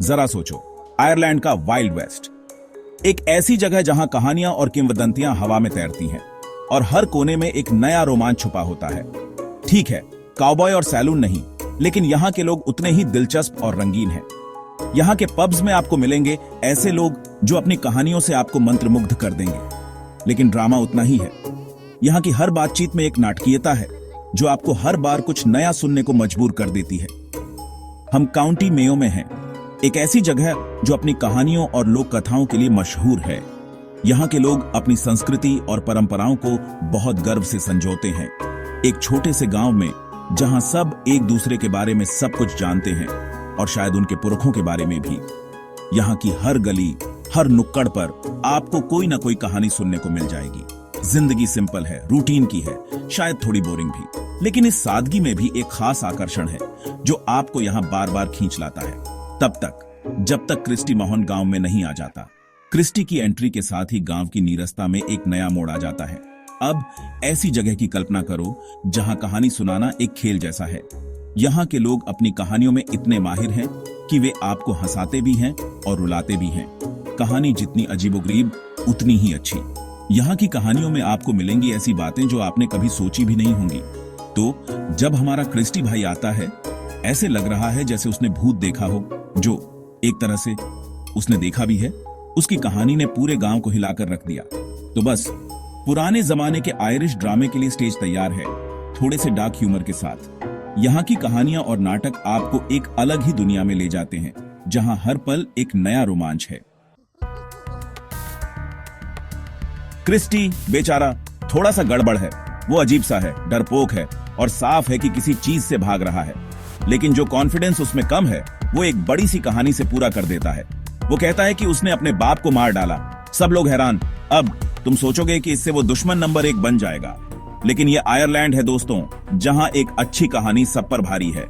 जरा सोचो, आयरलैंड का वाइल्ड वेस्ट, एक ऐसी जगह जहां कहानियां और किंवदंतियां हवा में तैरती हैं और हर कोने में एक नया रोमांच छुपा होता है। ठीक है, काउबॉय और सैलून नहीं, लेकिन यहाँ के लोग उतने ही दिलचस्प और रंगीन हैं। यहाँ के पब्स में आपको मिलेंगे ऐसे लोग जो अपनी कहानियों से आपको मंत्रमुग्ध कर देंगे, लेकिन ड्रामा उतना ही है। यहाँ की हर बातचीत में एक नाटकीयता है जो आपको हर बार कुछ नया सुनने को मजबूर कर देती है। हम काउंटी मेयो में हैं, एक ऐसी जगह जो अपनी कहानियों और लोक कथाओं के लिए मशहूर है। यहाँ के लोग अपनी संस्कृति और परंपराओं को बहुत गर्व से संजोते हैं। एक छोटे से गांव में जहां सब एक दूसरे के बारे में सब कुछ जानते हैं और शायद उनके पुरखों के बारे में भी। यहाँ की हर गली, हर नुक्कड़ पर आपको कोई ना कोई कहानी सुनने को मिल जाएगी। जिंदगी सिंपल है, रूटीन की है, शायद थोड़ी बोरिंग भी, लेकिन इस सादगी में भी एक खास आकर्षण है जो आपको यहाँ बार बार खींच लाता है, तब तक जब तक क्रिस्टी महन गांव में नहीं आ जाता। क्रिस्टी की एंट्री के साथ ही गांव की नीरसता में एक नया मोड़ आ जाता है। अब ऐसी जगह की कल्पना करो जहां कहानी सुनाना एक खेल जैसा है। यहाँ के लोग अपनी कहानियों में इतने माहिर हैं कि वे आपको हंसाते भी हैं और रुलाते भी हैं। कहानी जितनी अजीबोगरीब उतनी ही अच्छी। यहाँ की कहानियों में आपको मिलेंगी ऐसी बातें जो आपने कभी सोची भी नहीं होंगी। तो जब हमारा क्रिस्टी भाई आता है, ऐसे लग रहा है जैसे उसने भूत देखा हो, जो एक तरह से उसने देखा भी है। उसकी कहानी ने पूरे गांव को हिलाकर रख दिया। तो बस पुराने जमाने के आयरिश ड्रामे के लिए स्टेज तैयार है, थोड़े से डार्क ह्यूमर के साथ। यहाँ की कहानियां और नाटक आपको एक अलग ही दुनिया में ले जाते हैं, जहां हर पल एक नया रोमांच है। क्रिस्टी बेचारा थोड़ा सा गड़बड़ है, वो अजीब सा है, डरपोक है और साफ है कि किसी चीज से भाग रहा है। लेकिन जो कॉन्फिडेंस उसमें कम है, वो एक बड़ी सी कहानी से पूरा कर देता है। वो कहता है कि उसने अपने बाप को मार डाला। सब लोग हैरान। अब तुम सोचोगे कि इससे वो दुश्मन नंबर 1 बन जाएगा, लेकिन ये आयरलैंड है दोस्तों, जहां एक अच्छी कहानी सब पर भारी है।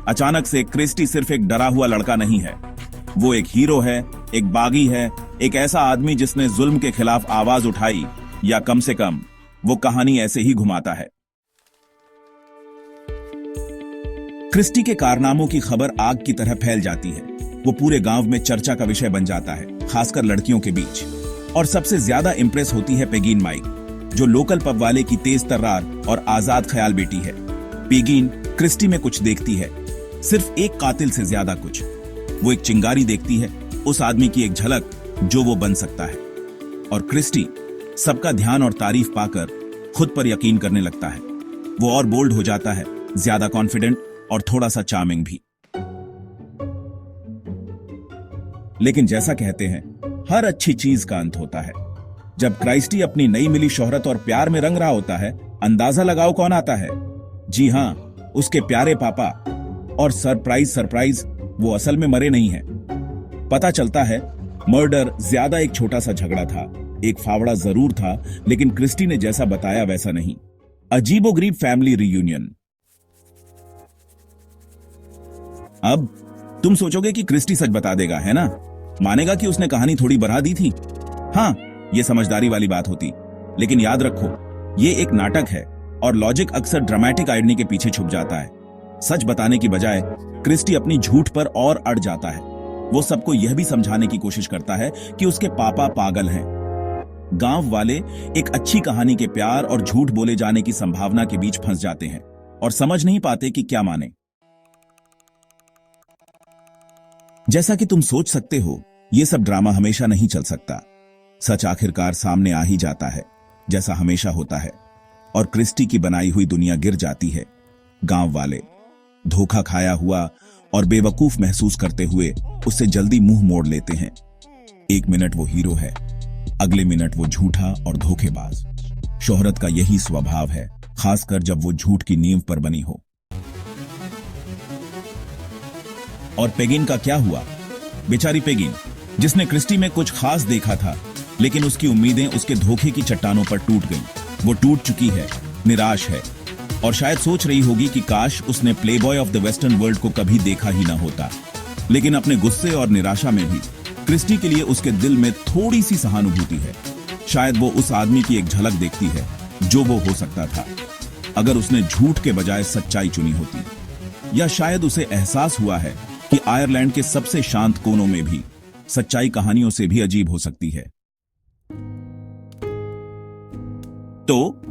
अचानक से क्रिस्टी सिर्फ एक डरा हुआ लड़का नहीं है, वो एक हीरो है, एक बागी है, एक ऐसा आदमी जिसने जुल्म के खिलाफ आवाज उठाई, या कम से कम वो कहानी ऐसे ही घुमाता है। क्रिस्टी के कारनामों की खबर आग की तरह फैल जाती है। वो पूरे गांव में चर्चा का विषय बन जाता है, खासकर लड़कियों के बीच। और सबसे ज्यादा इंप्रेस होती है पेगिन माइक, जो लोकल पब वाले की तेज तर्रार और आजाद ख्याल बेटी है। पेगिन क्रिस्टी में कुछ देखती है, सिर्फ एक कातिल से ज्यादा कुछ। वो एक चिंगारी देखती है, उस आदमी की एक झलक जो वो बन सकता है। और क्रिस्टी सबका ध्यान और तारीफ पाकर खुद पर यकीन करने लगता है। वो और बोल्ड हो जाता है, ज्यादा कॉन्फिडेंट और थोड़ा सा चार्मिंग भी। लेकिन जैसा कहते हैं, हर अच्छी चीज का अंत होता है। जब क्राइस्टी अपनी नई मिली शोहरत और प्यार में रंग रहा होता है, अंदाजा लगाओ कौन आता है। जी हां, उसके प्यारे पापा। और सरप्राइज, वो असल में मरे नहीं हैं। पता चलता है मर्डर ज्यादा एक छोटा सा झगड़ा था, एक फावड़ा जरूर था, लेकिन क्रिस्टी ने जैसा बताया वैसा नहीं। अजीबोगरीब फैमिली रियूनियन। अब तुम सोचोगे कि क्रिस्टी सच बता देगा, है ना? मानेगा कि उसने कहानी थोड़ी बढ़ा दी थी। हाँ, ये समझदारी वाली बात होती। लेकिन याद रखो, ये एक नाटक है और लॉजिक अक्सर ड्रामेटिक आइडनी के पीछे छुप जाता है। सच बताने की बजाय क्रिस्टी अपनी झूठ पर और अड़ जाता है। वो सबको यह भी समझाने की कोशिश करता है कि उसके पापा पागल हैं। गांव वाले एक अच्छी कहानी के प्यार और झूठ बोले जाने की संभावना के बीच फंस जाते हैं और समझ नहीं पाते कि क्या माने। जैसा कि तुम सोच सकते हो, ये सब ड्रामा हमेशा नहीं चल सकता। सच आखिरकार सामने आ ही जाता है, जैसा हमेशा होता है, और क्रिस्टी की बनाई हुई दुनिया गिर जाती है। गांव वाले धोखा खाया हुआ और बेवकूफ महसूस करते हुए उससे जल्दी मुंह मोड़ लेते हैं। एक मिनट वो हीरो है, अगले मिनट वो झूठा और धोखेबाज। शोहरत का यही स्वभाव है, खासकर जब वो झूठ की नींव पर बनी हो। और पेगिन का क्या हुआ? बेचारी पेगिन, जिसने क्रिस्टी में कुछ खास देखा था, लेकिन उसकी उम्मीदें उसके धोखे की चट्टानों पर टूट गईं। वो टूट चुकी है, निराश है, और शायद सोच रही होगी कि काश उसने Playboy of the western world को कभी देखा ही ना होता। लेकिन अपने गुस्से और निराशा में भी क्रिस्टी के लिए उसके दिल में थोड़ी सी सहानुभूति है। शायद वो उस आदमी की एक झलक देखती है जो वो हो सकता था अगर उसने झूठ के बजाय सच्चाई चुनी होती। या शायद उसे एहसास हुआ है कि आयरलैंड के सबसे शांत कोनों में भी सच्चाई कहानियों से भी अजीब हो सकती है। तो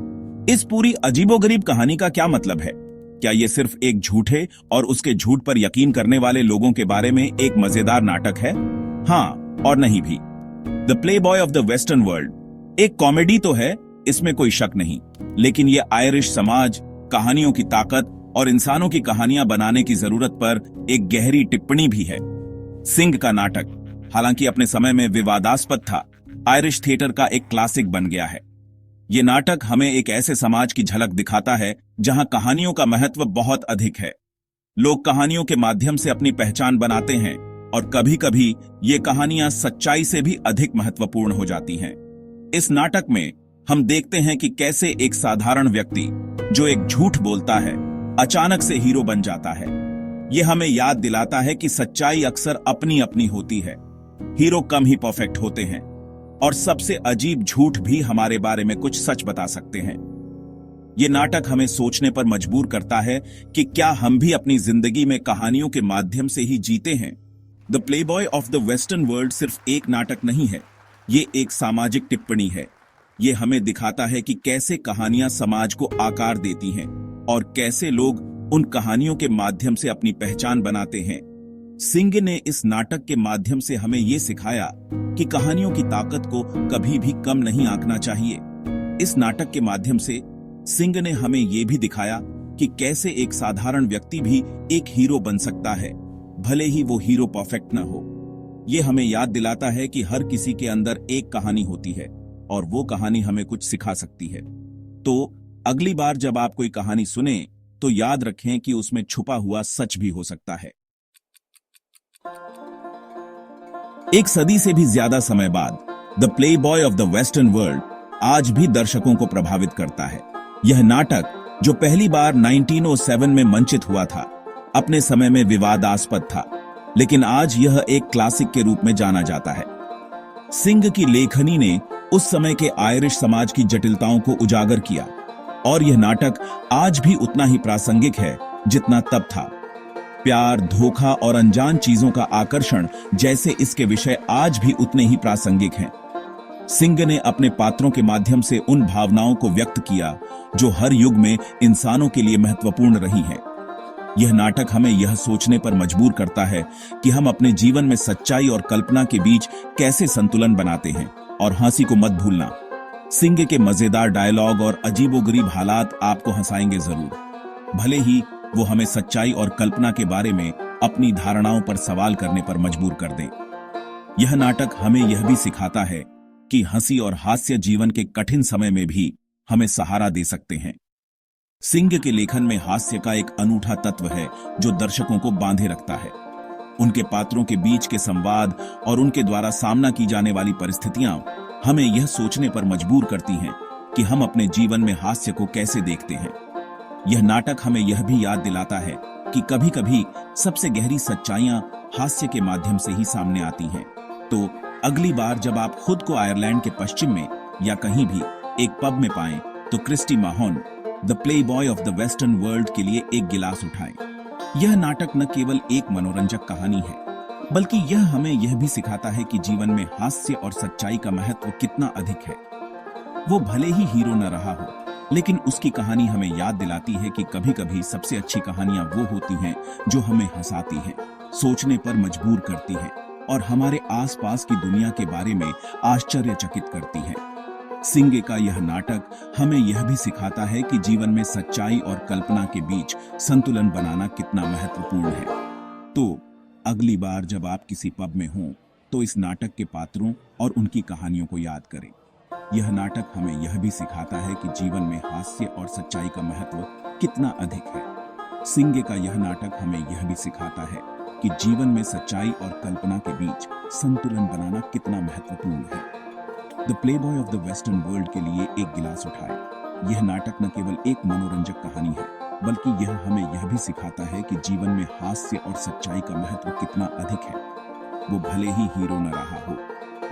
इस पूरी अजीबोगरीब कहानी का क्या मतलब है? क्या यह सिर्फ एक झूठे और उसके झूठ पर यकीन करने वाले लोगों के बारे में एक मजेदार नाटक है? हाँ और नहीं भी। The playboy of the western world एक कॉमेडी तो है, इसमें कोई शक नहीं, लेकिन यह आयरिश समाज, कहानियों की ताकत और इंसानों की कहानियां बनाने की जरूरत पर एक गहरी टिप्पणी भी है। सिंग का नाटक हालांकि अपने समय में विवादास्पद था, आयरिश थिएटर का एक क्लासिक बन गया है। ये नाटक हमें एक ऐसे समाज की झलक दिखाता है जहां कहानियों का महत्व बहुत अधिक है। लोग कहानियों के माध्यम से अपनी पहचान बनाते हैं और कभी-कभी ये कहानियां सच्चाई से भी अधिक महत्वपूर्ण हो जाती हैं। इस नाटक में हम देखते हैं कि कैसे एक साधारण व्यक्ति जो एक झूठ बोलता है अचानक से हीरो बन जाता है। यह हमें याद दिलाता है कि सच्चाई अक्सर अपनी अपनी होती है। हीरो कम ही परफेक्ट होते हैं और सबसे अजीब झूठ भी हमारे बारे में कुछ सच बता सकते हैं। यह नाटक हमें सोचने पर मजबूर करता है कि क्या हम भी अपनी जिंदगी में कहानियों के माध्यम से ही जीते हैं। The playboy of the western world सिर्फ एक नाटक नहीं है, ये एक सामाजिक टिप्पणी है। ये हमें दिखाता है कि कैसे कहानियां समाज को आकार देती हैं और कैसे लोग उन कहानियों के माध्यम से अपनी पहचान बनाते हैं। सिंग ने इस नाटक के माध्यम से हमें यह सिखाया कि कहानियों की ताकत को कभी भी कम नहीं आंकना चाहिए। इस नाटक के माध्यम से सिंग ने हमें यह भी दिखाया कि कैसे एक साधारण व्यक्ति भी एक हीरो बन सकता है, भले ही वो हीरो परफेक्ट न हो। यह हमें याद दिलाता है कि हर किसी के अंदर एक कहानी होती है और वो कहानी हमें कुछ सिखा सकती है। तो अगली बार जब आप कोई कहानी सुने तो याद रखें कि उसमें छुपा हुआ सच भी हो सकता है। एक सदी से भी ज्यादा समय बाद the playboy of the western world आज भी दर्शकों को प्रभावित करता है। यह नाटक जो पहली बार 1907 में मंचित हुआ था, अपने समय में विवादास्पद था, लेकिन आज यह एक क्लासिक के रूप में जाना जाता है। सिंग की लेखनी ने उस समय के आयरिश समाज की जटिलताओं को उजागर किया और यह नाटक आज भी उतना ही प्रासंगिक है जितना तब था। प्यार, धोखा और अनजान चीजों का आकर्षण जैसे इसके विषय आज भी उतने ही प्रासंगिक हैं। सिंग ने अपने पात्रों के माध्यम से उन भावनाओं को व्यक्त किया जो हर युग में इंसानों के लिए महत्वपूर्ण रही हैं। यह नाटक हमें यह सोचने पर मजबूर करता है कि हम अपने जीवन में सच्चाई और कल्पना के बीच कैसे संतुलन बनाते हैं। और हंसी को मत भूलना, सिंग के मजेदार डायलॉग और अजीबोगरीब हालात आपको हंसाएंगे जरूर, भले ही वो हमें सच्चाई और कल्पना के बारे में अपनी धारणाओं पर सवाल करने पर मजबूर कर दें। यह नाटक हमें यह भी सिखाता है कि हंसी और हास्य जीवन के कठिन समय में भी हमें सहारा दे सकते हैं। सिंग के लेखन में हास्य का एक अनूठा तत्व है जो दर्शकों को बांधे रखता है। उनके पात्रों के बीच के संवाद और उनके द्वारा सामना की जाने वाली परिस्थितियां हमें यह सोचने पर मजबूर करती हैं कि हम अपने जीवन में हास्य को कैसे देखते हैं। यह नाटक हमें यह भी याद दिलाता है कि कभी-कभी सबसे गहरी सच्चाइयां हास्य के माध्यम से ही सामने आती हैं। तो अगली बार जब आप खुद को आयरलैंड के पश्चिम में या कहीं भी एक पब में पाएं, तो Christy Mahon the playboy of the western world के लिए एक गिलास उठाएं। यह नाटक न केवल एक मनोरंजक कहानी है, बल्कि यह हमें यह भी सिखाता है कि जीवन में हास्य और सच्चाई का महत्व कितना अधिक है। वो भले ही हीरो न रहा हो, लेकिन उसकी कहानी हमें याद दिलाती है कि कभी-कभी सबसे अच्छी कहानियां वो होती हैं जो हमें हंसाती हैं, सोचने पर मजबूर करती हैं और हमारे आसपास की दुनिया के बारे में आश्चर्यचकित करती हैं। सिंग का यह नाटक हमें यह भी सिखाता है कि जीवन में सच्चाई और कल्पना के बीच संतुलन बनाना कितना महत्वपूर्ण है। तो अगली बार जब आप किसी पब में हों, तो इस नाटक के पात्रों और उनकी कहानियों को याद करें। यह नाटक हमें यह भी सिखाता है कि जीवन में हास्य और सच्चाई का महत्व कितना अधिक है। सिंग का यह नाटक हमें यह भी सिखाता है कि जीवन में सच्चाई और कल्पना के बीच संतुलन बनाना कितना महत्वपूर्ण है। The playboy of the western world के लिए एक गिलास उठाए। यह नाटक न केवल एक मनोरंजक कहानी है, बल्कि यह हमें यह भी सिखाता है कि जीवन में हास्य और सच्चाई का महत्व कितना अधिक है। वो भले ही हीरो न रहा हो,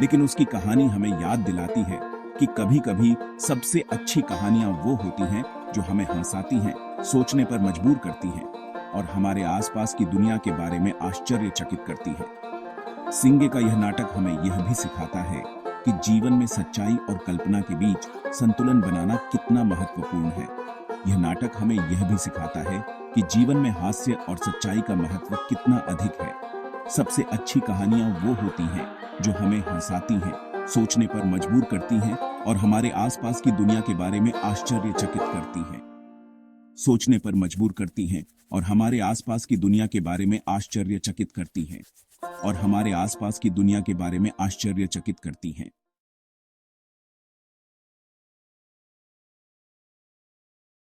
लेकिन उसकी कहानी हमें याद दिलाती है कि कभी-कभी सबसे अच्छी कहानियां वो होती हैं जो हमें हंसाती हैं, सोचने पर मजबूर करती हैं और हमारे आसपास की दुनिया के बारे में आश्चर्यचकित करती है। सिंगे का यह नाटक हमें यह भी सिखाता है कि जीवन में सच्चाई और कल्पना के बीच संतुलन बनाना कितना महत्वपूर्ण है। यह नाटक हमें यह भी सिखाता है कि जीवन में हास्य और सच्चाई का महत्व कितना अधिक है। सबसे अच्छी कहानियां वो होती हैं जो हमें हंसाती हैं, सोचने पर मजबूर करती हैं और हमारे आसपास की दुनिया के बारे में आश्चर्यचकित करती हैं। सोचने पर मजबूर करती हैं और हमारे आसपास की दुनिया के बारे में आश्चर्यचकित करती हैं। और हमारे आसपास की दुनिया के बारे में आश्चर्यचकित करती हैं।